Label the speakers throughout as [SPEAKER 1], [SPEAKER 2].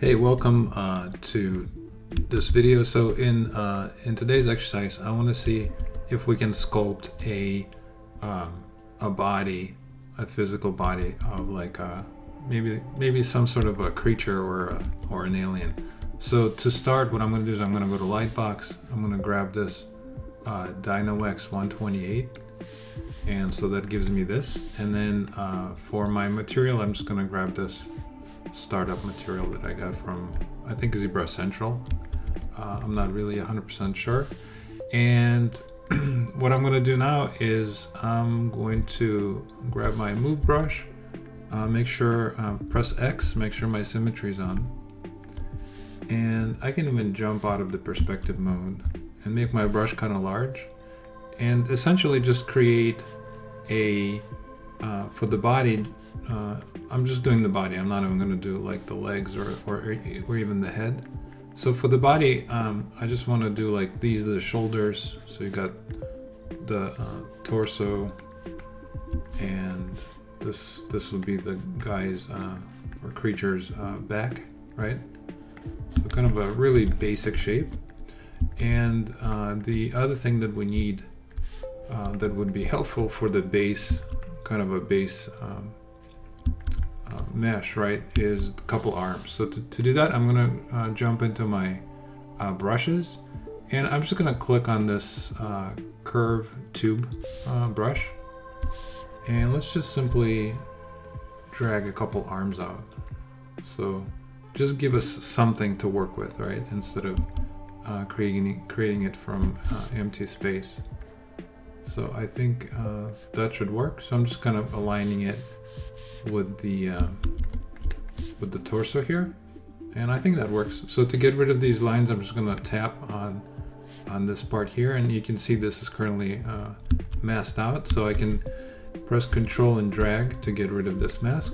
[SPEAKER 1] Hey, welcome to this video. So in today's exercise, I want to see if we can sculpt a body, a physical body of like maybe some sort of a creature or an alien. So to start, what I'm going to do is I'm going to go to Lightbox. I'm going to grab this DynoX 128, and so that gives me this. And then for my material, I'm just going to grab this startup material that I got from, I think, ZBrush Central. I'm not really 100% sure. And what I'm going to do now is I'm going to grab my move brush, make sure, press X, make sure my symmetry is on. And I can even jump out of the perspective mode and make my brush kind of large. And essentially just create a, for the body, I'm just doing the body. I'm not even going to do like the legs or even the head. So for the body, I just want to do like these are the shoulders. So you got the torso, and this would be the guy's or creature's back, right? So kind of a really basic shape. And the other thing that we need that would be helpful for the base, kind of a base mesh, right, is a couple arms. So to do that, I'm going to jump into my brushes, and I'm just going to click on this curve tube brush, and let's just simply drag a couple arms out. So just give us something to work with, right, instead of creating it from empty space. So I think that should work. So I'm just kind of aligning it with the torso here, and I think that works. So to get rid of these lines, I'm just going to tap on this part here, and you can see this is currently masked out. So I can press Control and drag to get rid of this mask.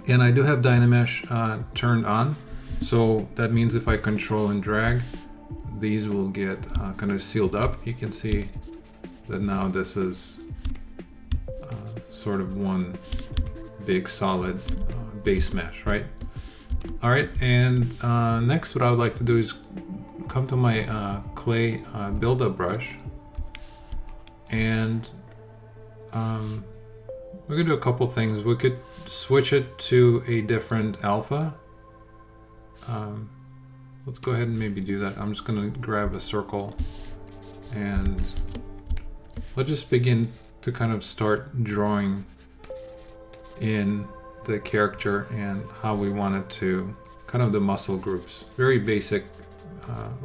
[SPEAKER 1] And I do have Dynamesh turned on, so that means if I Control and drag, these will get kind of sealed up. You can see that now this is sort of one big solid base mesh, right? All right, and next what I would like to do is come to my clay build-up brush, and we're gonna do a couple things. We could switch it to a different alpha. Let's go ahead and maybe do that. I'm just gonna grab a circle, and let's just begin to kind of start drawing in the character and how we want it to, kind of the muscle groups. Very basic,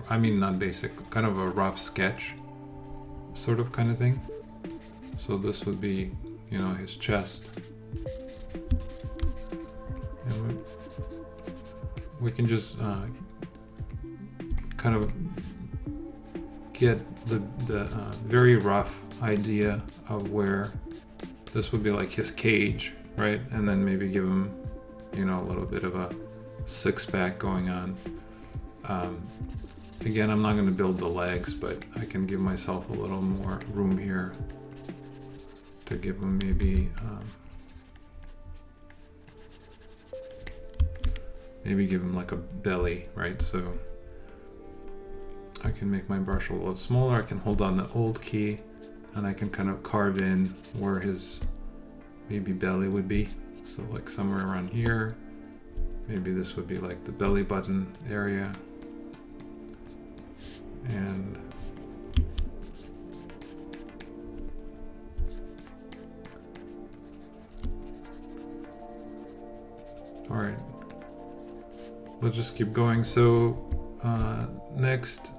[SPEAKER 1] I mean not basic, kind of a rough sketch sort of kind of thing. So this would be, you know, his chest. And we can just kind of get the very rough idea of where this would be like his cage, right? And then maybe give him, you know, a little bit of a six-pack going on. Again, I'm not going to build the legs, but I can give myself a little more room here to give him maybe give him like a belly, right? So I can make my brush a little smaller. I can hold on the Alt key, and I can kind of carve in where his maybe belly would be. So like somewhere around here. Maybe this would be like the belly button area. And all right, let's just keep going. So next,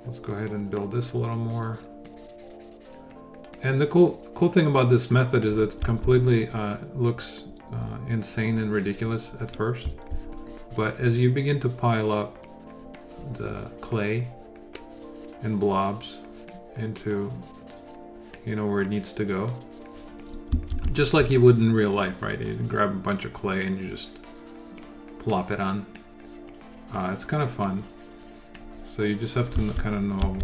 [SPEAKER 1] let's go ahead and build this a little more. And the cool thing about this method is it completely looks insane and ridiculous at first, but as you begin to pile up the clay and blobs into, you know, where it needs to go, just like you would in real life, right? You grab a bunch of clay and you just plop it on. It's kind of fun. So you just have to kind of know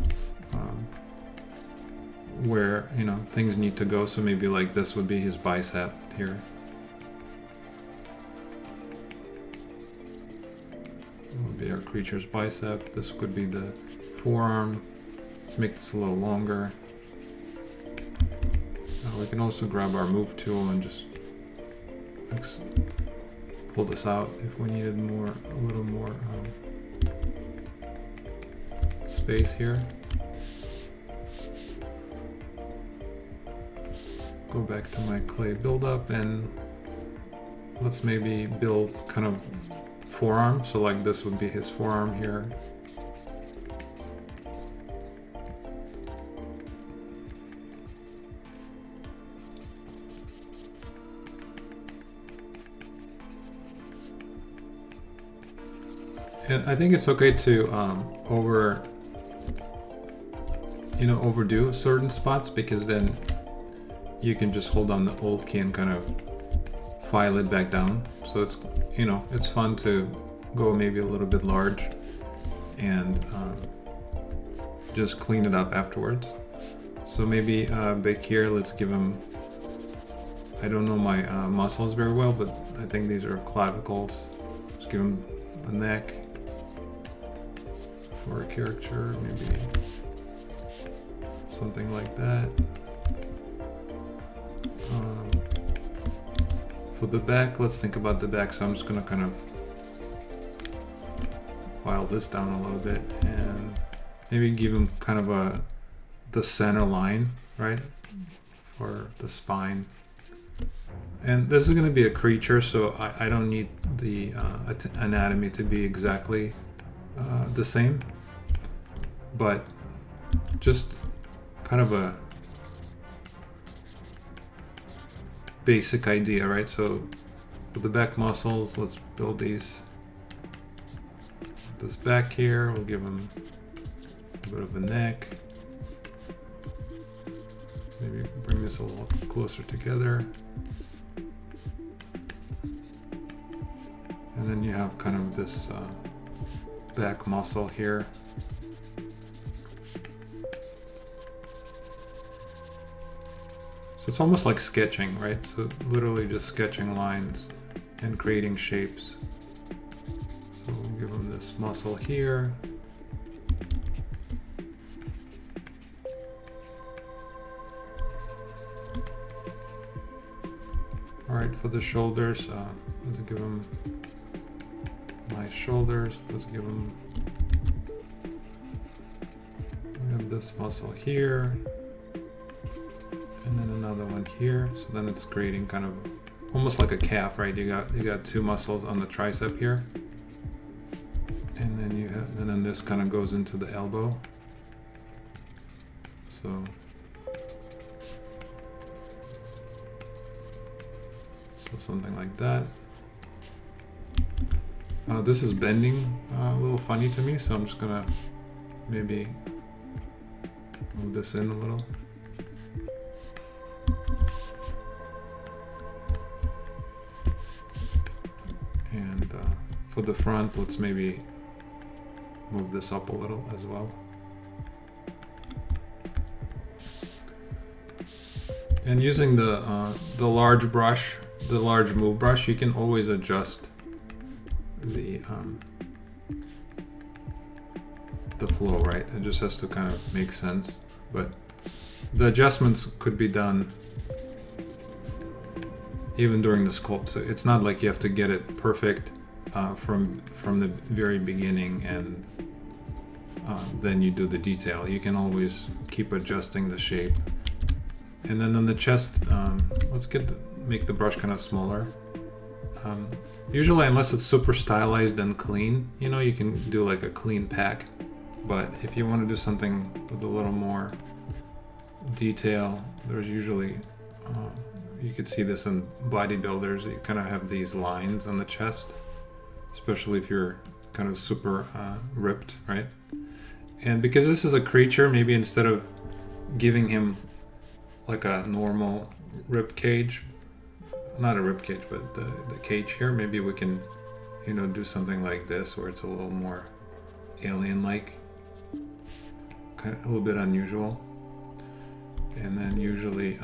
[SPEAKER 1] where, you know, things need to go. So maybe like this would be his bicep here. be our creature's bicep. This could be the forearm. Let's make this a little longer. We can also grab our move tool and just pull this out if we needed a little more space here. Go back to my clay buildup and let's maybe build kind of forearm. So like this would be his forearm here. And I think it's okay to overdo certain spots, because then you can just hold down the Alt key and kind of file it back down. So it's, it's fun to go maybe a little bit large and just clean it up afterwards. So maybe back here, let's give him, I don't know my muscles very well, but I think these are clavicles. Let's give him a neck for a character, maybe something like that. For the back, let's think about the back. So I'm just gonna kind of file this down a little bit and maybe give him kind of the center line, right, for the spine. And this is gonna be a creature, so I don't need the anatomy to be exactly the same, but just kind of a basic idea, right? So with the back muscles, let's build these. This back here, we'll give them a bit of a neck. Maybe bring this a little closer together. And then you have kind of this back muscle here. So it's almost like sketching, right? So literally just sketching lines and creating shapes. So we'll give them this muscle here. All right, for the shoulders, let's give them nice shoulders. Let's give them, we have this muscle here, and then another one here. So then it's creating kind of almost like a calf, right? You got two muscles on the tricep here, and then and then this kind of goes into the elbow. So something like that. This is bending a little funny to me, so I'm just gonna maybe move this in a little. And for the front, let's maybe move this up a little as well. And using the large brush, the large move brush, you can always adjust the flow, right? It just has to kind of make sense, but the adjustments could be done even during the sculpt. So it's not like you have to get it perfect from the very beginning and then you do the detail. You can always keep adjusting the shape. And then on the chest, let's make the brush kind of smaller. Usually, unless it's super stylized and clean, you can do like a clean pack. But if you want to do something with a little more detail, there's usually, you could see this in bodybuilders, you kind of have these lines on the chest, especially if you're kind of super ripped, right? And because this is a creature, maybe instead of giving him like a normal rib cage, not a rib cage, but the cage here, maybe we can, do something like this where it's a little more alien-like, kind of a little bit unusual. And then usually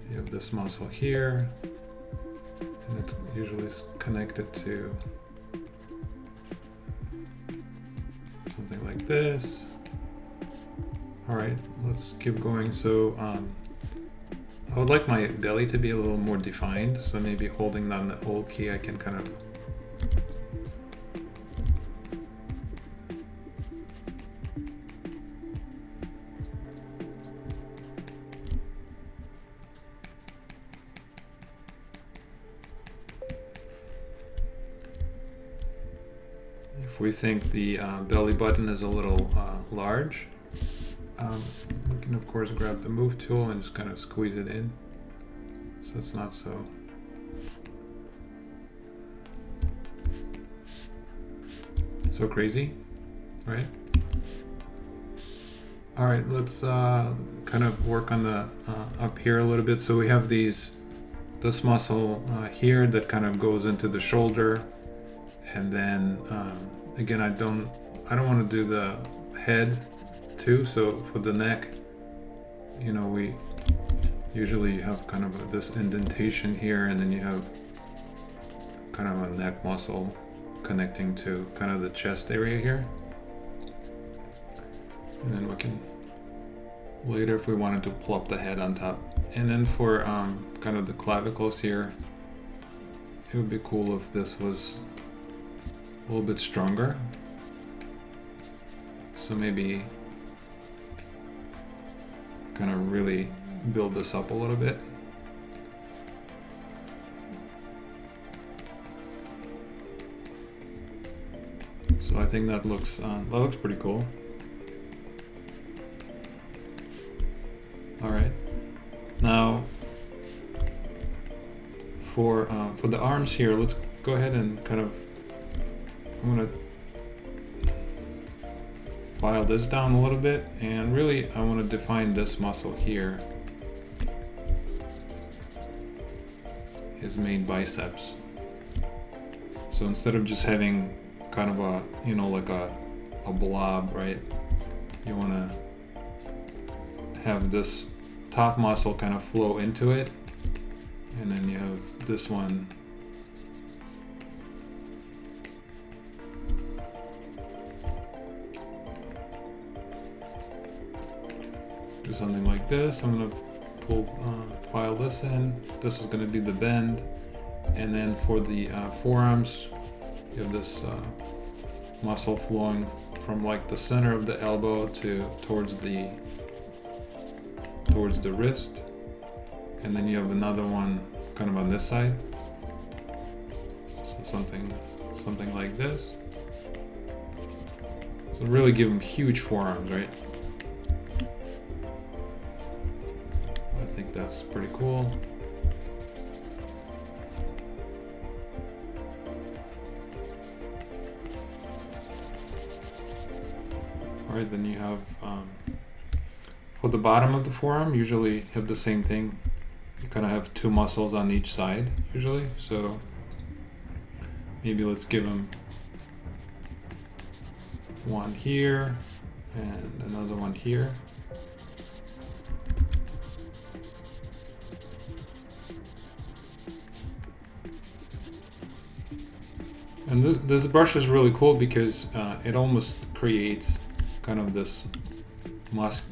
[SPEAKER 1] you have this muscle here, and it's usually connected to this. All right, let's keep going. So I would like my belly to be a little more defined. So maybe holding down the Alt key, I can kind of if we think the belly button is a little large, we can of course grab the move tool and just kind of squeeze it in so it's not so crazy, right? All right, let's kind of work on the up here a little bit. So we have this muscle here that kind of goes into the shoulder, and then again, I don't want to do the head too. So for the neck, you know, we usually have kind of this indentation here, and then you have kind of a neck muscle connecting to kind of the chest area here. And then we can later, if we wanted to plop the head on top. And then for kind of the clavicles here, it would be cool if this was a little bit stronger. So maybe kind of really build this up a little bit. So I think that looks pretty cool. All right. Now for the arms here, let's go ahead and kind of, I'm gonna file this down a little bit, and really I want to define this muscle here, his main biceps. So instead of just having kind of a, you know, like a blob, right? You want to have this top muscle kind of flow into it, and then you have this one do something like this. I'm going to file this in. This is going to be the bend, and then for the forearms, you have this muscle flowing from like the center of the elbow towards the wrist, and then you have another one kind of on this side. So something like this. So really give them huge forearms, right? I think that's pretty cool. All right, then you have for the bottom of the forearm, usually you have the same thing. You kind of have two muscles on each side usually. So maybe let's give them one here and another one here. And this brush is really cool because it almost creates kind of this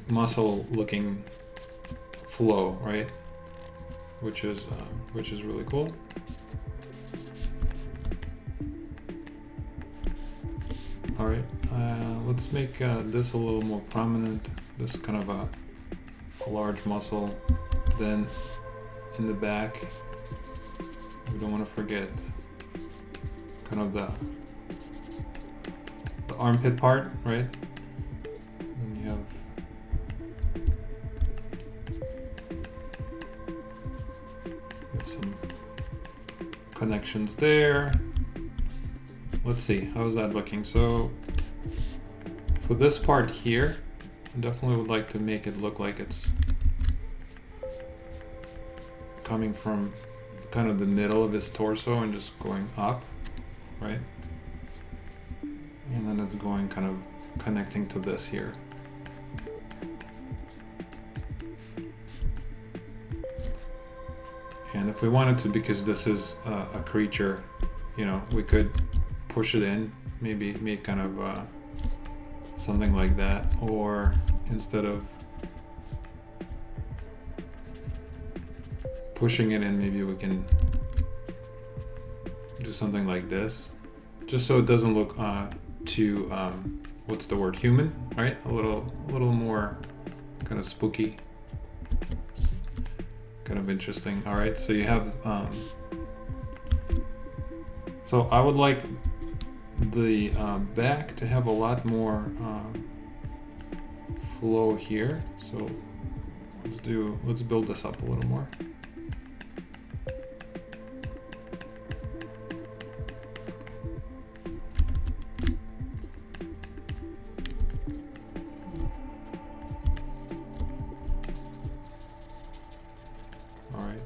[SPEAKER 1] muscle looking flow, right? Which is really cool. All right, let's make this a little more prominent. This kind of a large muscle. Then in the back, we don't want to forget kind of the armpit part, right? Then you have some connections there. Let's see, how's that looking? So for this part here, I definitely would like to make it look like it's coming from kind of the middle of his torso and just going up, right? And then it's going kind of connecting to this here. And if we wanted to, because this is a creature, you know, we could push it in, maybe make kind of something like that, or instead of pushing it in, maybe we can do something like this, just so it doesn't look too what's the word, human, right? A little more kind of spooky, kind of interesting. All right, so you have so I would like the back to have a lot more flow here. So let's build this up a little more.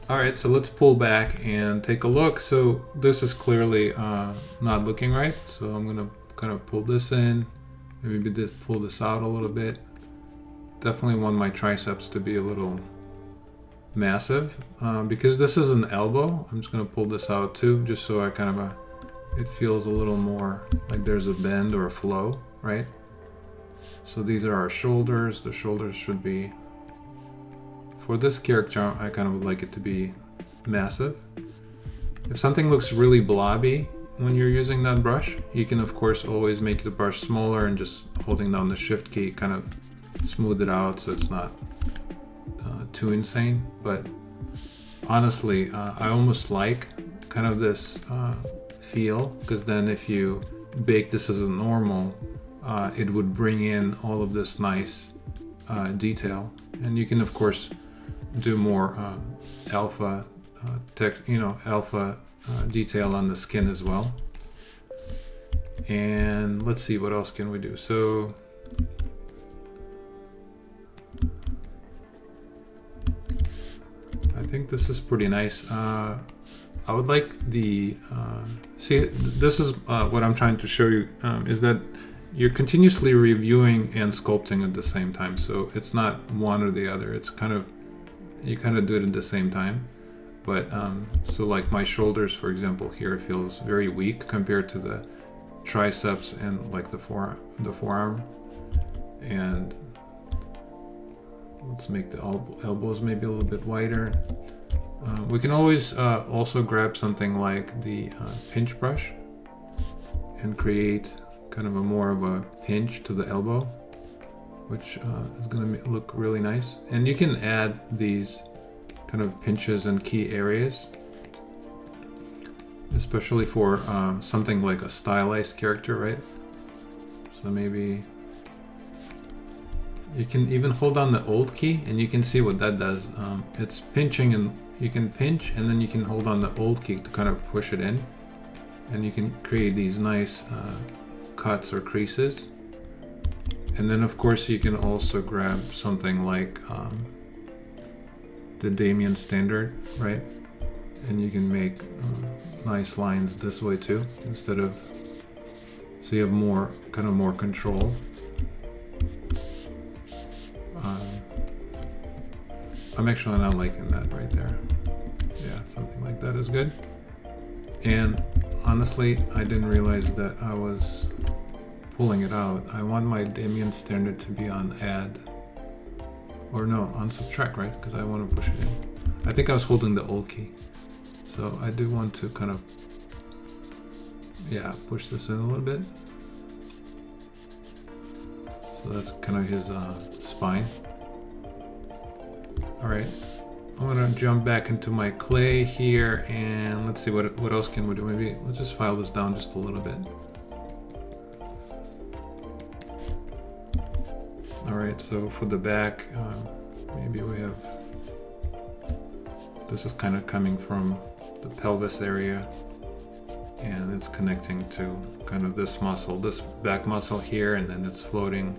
[SPEAKER 1] All right, so let's pull back and take a look. So this is clearly not looking right. So I'm gonna kind of pull this in, maybe pull this out a little bit. Definitely want my triceps to be a little massive because this is an elbow. I'm just gonna pull this out too, just so I kind of it feels a little more like there's a bend or a flow, right? So these are our shoulders. The shoulders should be, for this character, I kind of would like it to be massive. If something looks really blobby when you're using that brush, you can of course always make the brush smaller and just holding down the shift key kind of smooth it out so it's not too insane. But honestly, I almost like kind of this feel, because then if you bake this as a normal, it would bring in all of this nice detail. And you can of course do more alpha detail on the skin as well. And let's see, what else can we do? So I think this is pretty nice. I would like the see, this is what I'm trying to show you, is that you're continuously reviewing and sculpting at the same time. So it's not one or the other. It's kind of, you kind of do it at the same time. But so like my shoulders, for example, here feels very weak compared to the triceps and like the forearm. And let's make the elbows maybe a little bit wider. We can always also grab something like the pinch brush and create kind of a more of a pinch to the elbow, which is going to look really nice. And you can add these kind of pinches in key areas, especially for something like a stylized character, right? So maybe you can even hold down the Alt key and you can see what that does. It's pinching, and you can pinch and then you can hold on the Alt key to kind of push it in, and you can create these nice cuts or creases. And then of course you can also grab something like the Damien standard, right? And you can make nice lines this way too, instead of, so you have more control. I'm actually not liking that right there. Yeah, something like that is good. And honestly, I didn't realize that I was pulling it out. I want my Damien standard to be on add, or no, on subtract, right? Because I want to push it in. I think I was holding the Alt key. So I do want to kind of, yeah, push this in a little bit. So that's kind of his spine. All right, I'm gonna jump back into my clay here, and let's see what else can we do. Maybe let's just file this down just a little bit. All right, so for the back, maybe we have, this is kind of coming from the pelvis area, and it's connecting to kind of this muscle, this back muscle here, and then it's floating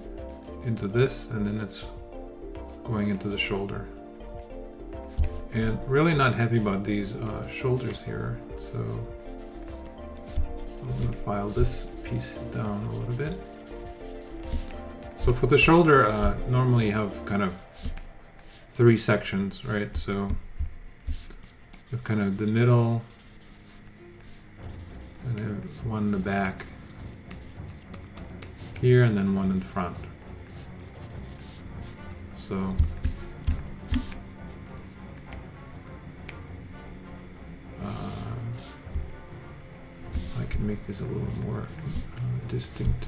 [SPEAKER 1] into this, and then it's going into the shoulder. And really not happy about these shoulders here, so I'm gonna file this piece down a little bit. So for the shoulder, normally you have kind of 3 sections, right? So you have kind of the middle, and then one in the back, here and then one in front. So I can make this a little more distinct.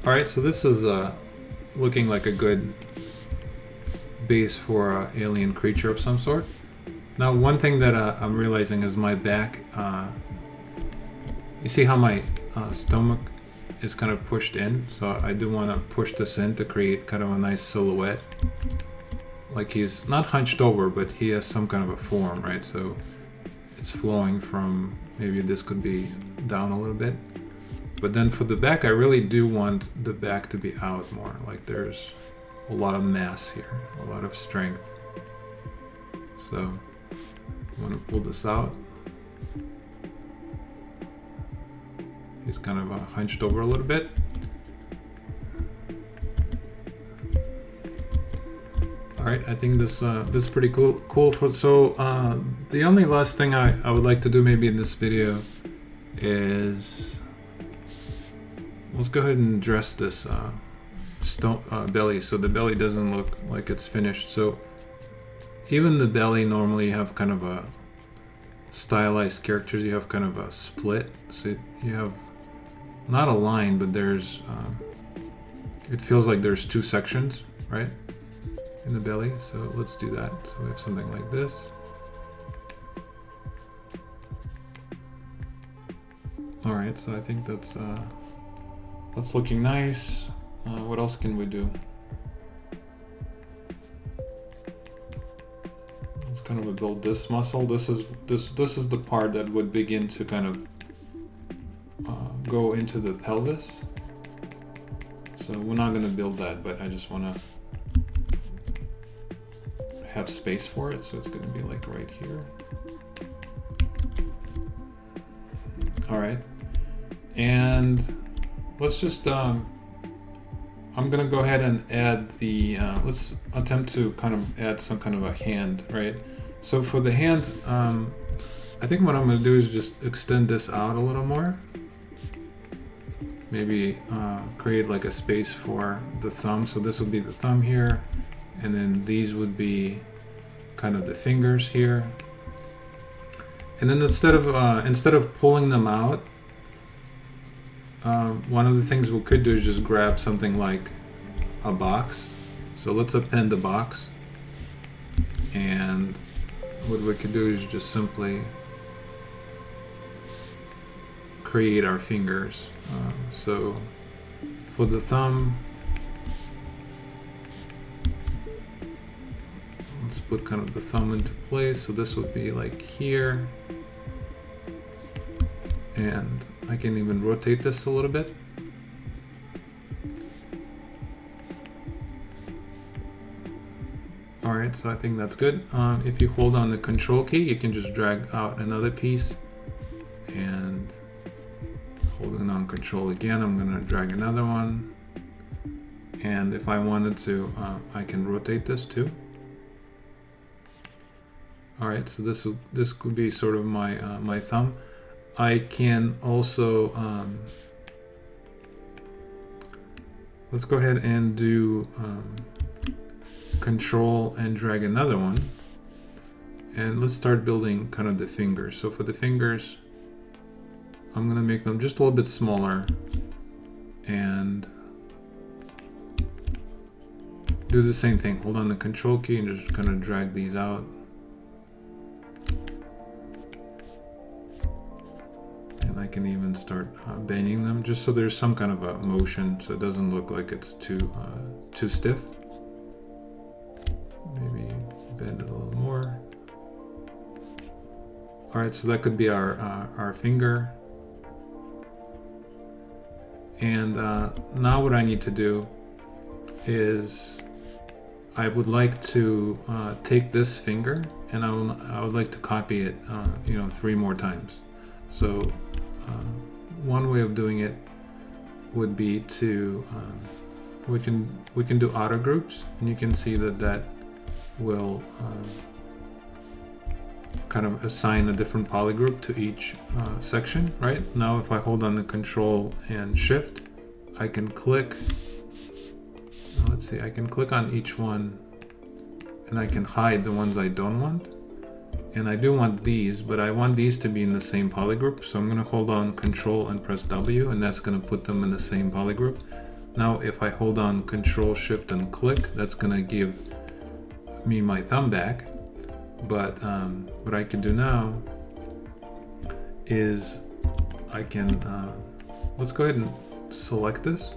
[SPEAKER 1] All right, so this is looking like a good base for an alien creature of some sort. Now, one thing that I'm realizing is my back. You see how my stomach is kind of pushed in? So I do want to push this in to create kind of a nice silhouette. Like he's not hunched over, but he has some kind of a form, right? So it's flowing from, maybe this could be down a little bit. But then for the back, I really do want the back to be out more. Like there's a lot of mass here, a lot of strength. So I'm gonna pull this out. He's kind of hunched over a little bit. All right, I think this is pretty cool. So the only last thing I would like to do maybe in this video is, let's go ahead and dress this belly so the belly doesn't look like it's finished. So even the belly, normally you have kind of a stylized characters, you have kind of a split. So you have not a line, but there's, it feels like there's two sections, right? In the belly. So let's do that. So we have something like this. All right, so I think that's looking nice. What else can we do? Let's kind of build this muscle. This is the part that would begin to kind of go into the pelvis. So we're not going to build that, but I just want to have space for it. So it's going to be like right here. All right, and let's just I'm gonna go ahead and add the let's attempt to kind of add some kind of a hand, right? So for the hand, I think what I'm gonna do is just extend this out a little more. Maybe create like a space for the thumb. So this would be the thumb here, and then these would be kind of the fingers here. And then instead of pulling them out, one of the things we could do is just grab something like a box. So let's append the box. And what we could do is just simply create our fingers. So for the thumb, let's put kind of the thumb into place. So this would be like here. And I can even rotate this a little bit. All right, so I think that's good. If you hold on the control key, you can just drag out another piece, and holding on control again, I'm gonna drag another one. And if I wanted to, I can rotate this too. All right, so this could be sort of my my thumb. I can also, let's go ahead and do control and drag another one. And let's start building kind of the fingers. So for the fingers, I'm gonna make them just a little bit smaller and do the same thing. Hold on the control key and just kind of drag these out. I can even start bending them just so there's some kind of a motion, so it doesn't look like it's too stiff. Maybe bend it a little more. All right, so that could be our finger. And now what I need to do is I would like to take this finger and I would like to copy it, 3 more times. So one way of doing it would be to we can do auto groups, and you can see that will kind of assign a different polygroup to each section, right? Now if I hold on the Control and Shift, I can click, let's see, I can click on each one and I can hide the ones I don't want. And I do want these, but I want these to be in the same polygroup. So I'm gonna hold on Control and press W, and that's gonna put them in the same polygroup. Now if I hold on Control, Shift, and click, that's gonna give me my thumb back. But what I can do now is I can, let's go ahead and select this,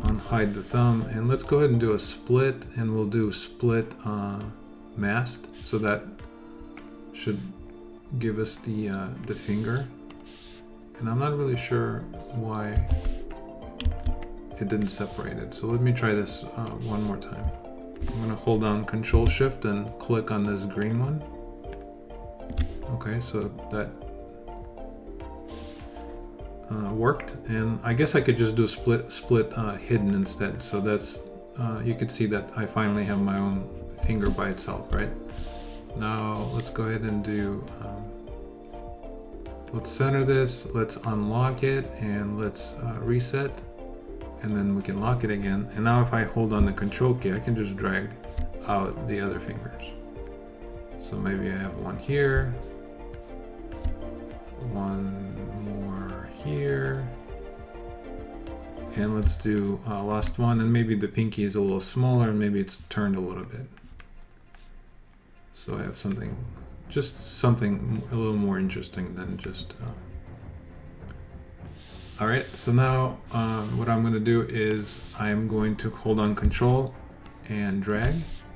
[SPEAKER 1] unhide the thumb, and let's go ahead and do a split, and we'll do split masked, so that should give us the finger. And I'm not really sure why it didn't separate it. So let me try this one more time. I'm gonna hold down Control Shift and click on this green one. Okay, so that worked, and I guess I could just do split hidden instead. So that's you could see that I finally have my own finger by itself, right? Now let's go ahead and do let's center this, let's unlock it, and let's reset, and then we can lock it again. And now if I hold on the Control key, I can just drag out the other fingers. So maybe I have one here, one more here, and let's do last one, and maybe the pinky is a little smaller, and maybe it's turned a little bit. So I have something, just something a little more interesting than just all right, so now what I'm going to do is I'm going to hold on Control and drag,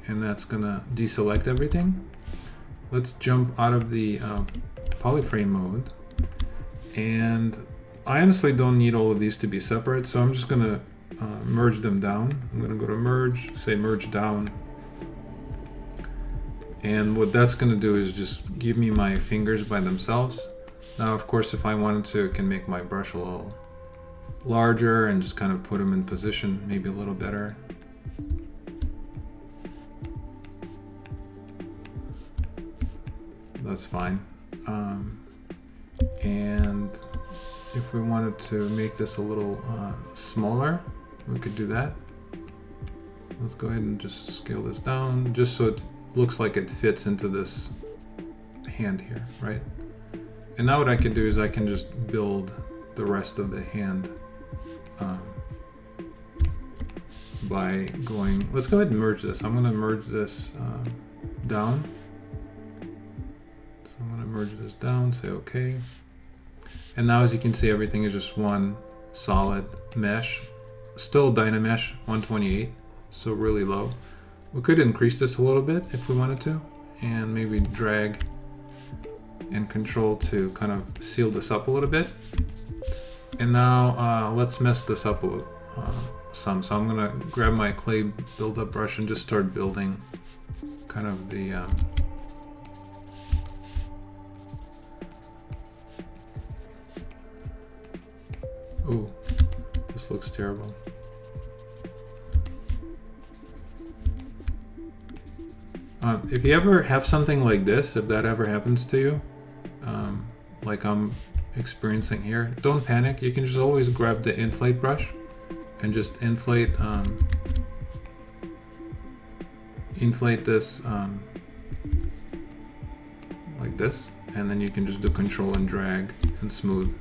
[SPEAKER 1] and that's going to deselect everything. Let's jump out of the polyframe mode, and I honestly don't need all of these to be separate, so I'm just going to merge them down. I'm going to go to Merge, say Merge Down, and what that's going to do is just give me my fingers by themselves. Now, of course, if I wanted to, I can make my brush a little larger and just kind of put them in position, maybe a little better. That's fine. And if we wanted to make this a little smaller, we could do that. Let's go ahead and just scale this down, just so it looks like it fits into this hand here, right? And now what I can do is I can just build the rest of the hand by going, let's go ahead and merge this. I'm gonna merge this down. So I'm gonna merge this down, say okay. And now as you can see, everything is just one solid mesh, still Dynamesh 128, so really low. We could increase this a little bit if we wanted to, and maybe drag and Control to kind of seal this up a little bit. And now let's mess this up a little, some. So I'm gonna grab my clay build-up brush and just start building kind of the ooh, this looks terrible. If you ever have something like this, if that ever happens to you, like I'm experiencing here, don't panic. You can just always grab the inflate brush and just inflate this like this, and then you can just do Control and drag and smooth.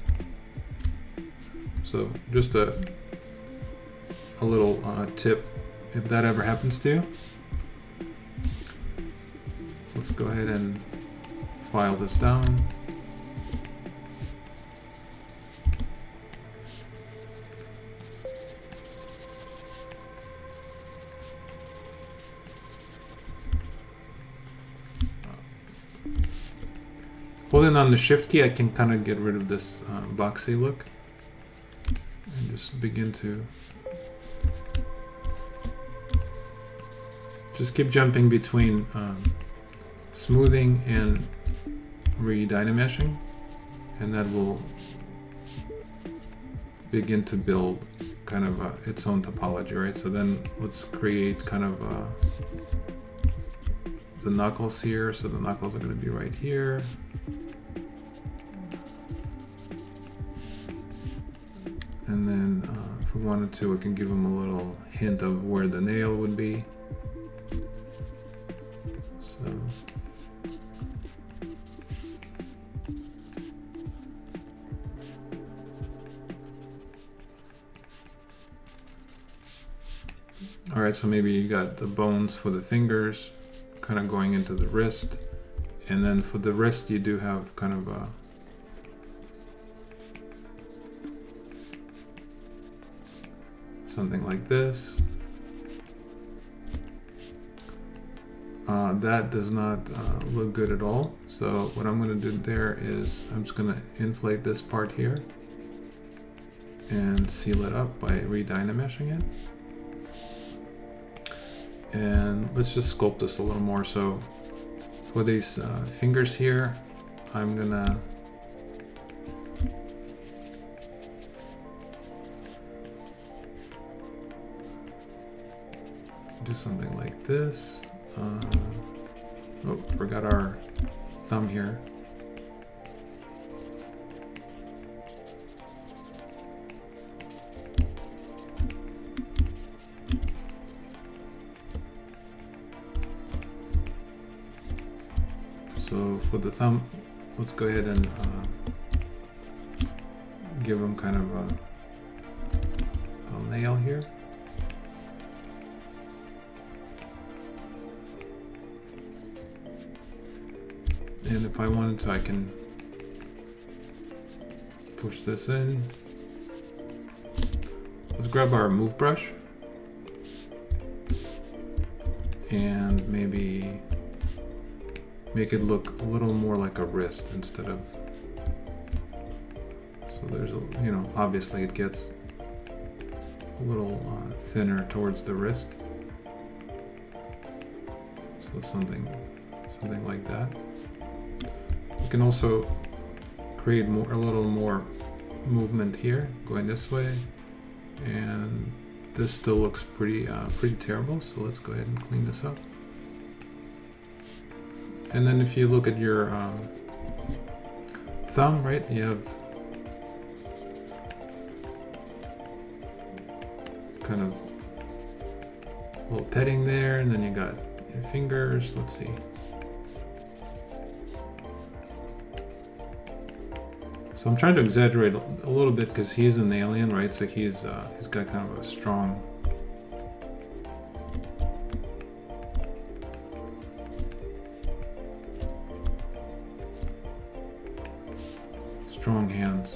[SPEAKER 1] So just a little tip if that ever happens to you. Let's go ahead and file this down. Holding on the Shift key, I can kind of get rid of this boxy look and just begin to just keep jumping between smoothing and re-dynameshing, and that will begin to build kind of its own topology, right? So then let's create kind of the knuckles here, so the knuckles are going to be right here. And then if we wanted to, we can give them a little hint of where the nail would be. So all right, so maybe you got the bones for the fingers kind of going into the wrist, and then for the wrist you do have kind of a something like this. That does not look good at all. So what I'm going to do there is I'm just going to inflate this part here and seal it up by redynameshing it. And let's just sculpt this a little more. So for these fingers here, I'm gonna do something like this. Oh, forgot our thumb here. So for the thumb, let's go ahead and give them kind of a nail here. And if I wanted to, I can push this in. Let's grab our move brush and maybe make it look a little more like a wrist instead of, so there's a, you know, obviously it gets a little thinner towards the wrist. So something like that. You can also create a little more movement here, going this way, and this still looks pretty terrible. So let's go ahead and clean this up. And then if you look at your thumb, right, you have kind of a little petting there, and then you got your fingers. Let's see. So I'm trying to exaggerate a little bit because he's an alien, right? So he's got kind of a strong hands.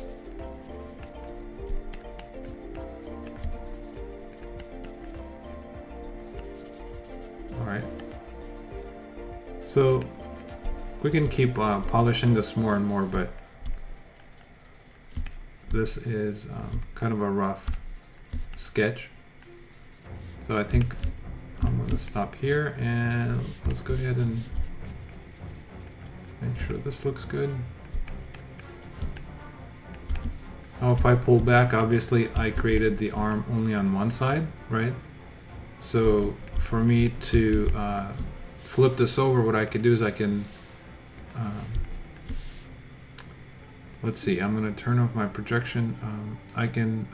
[SPEAKER 1] All right. So we can keep polishing this more and more, but this is kind of a rough sketch. So I think I'm going to stop here and let's go ahead and make sure this looks good. Now if I pull back, obviously I created the arm only on one side, right? So for me to flip this over, what I could do is I can let's see, I'm going to turn off my projection. I can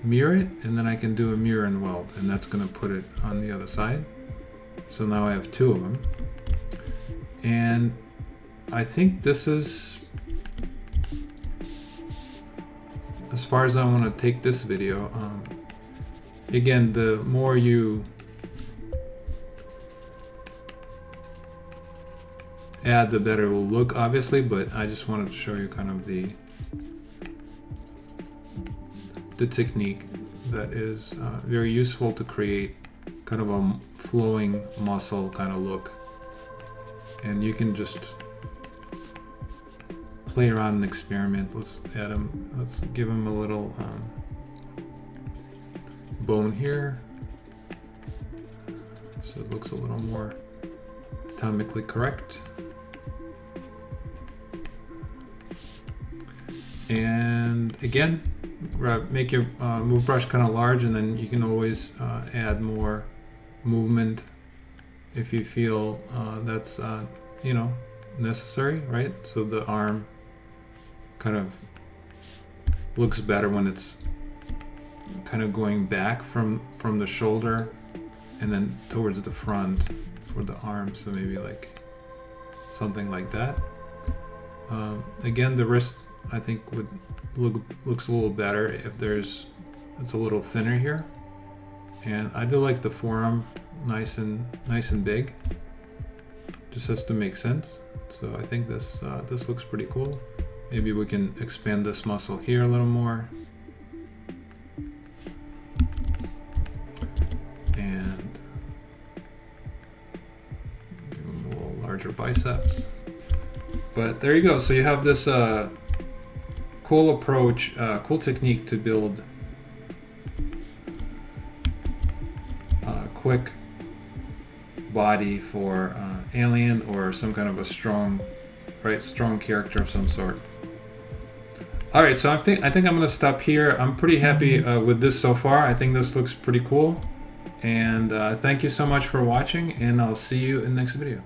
[SPEAKER 1] mirror it, and then I can do a mirror and weld, and that's going to put it on the other side. So now I have two of them. And I think this is as far as I want to take this video. Again, the more you add, the better it will look, obviously, but I just wanted to show you kind of the technique that is very useful to create kind of a flowing muscle kind of look. And you can just play around and experiment. Let's give him a little bone here, so it looks a little more anatomically correct. And again, make your move brush kind of large, and then you can always add more movement if you feel that's you know, necessary, right? So the arm kind of looks better when it's kind of going back from the shoulder and then towards the front for the arm. So maybe like something like that. Again, the wrist I think would looks a little better if it's a little thinner here. And I do like the forearm nice and big. Just has to make sense. So I think this looks pretty cool. Maybe we can expand this muscle here a little more. And give him a little larger biceps. But there you go. So you have this cool approach, cool technique to build quick body for alien or some kind of a strong character of some sort. All right, so I think I'm gonna stop here. I'm pretty happy with this so far. I think this looks pretty cool, and thank you so much for watching, and I'll see you in the next video.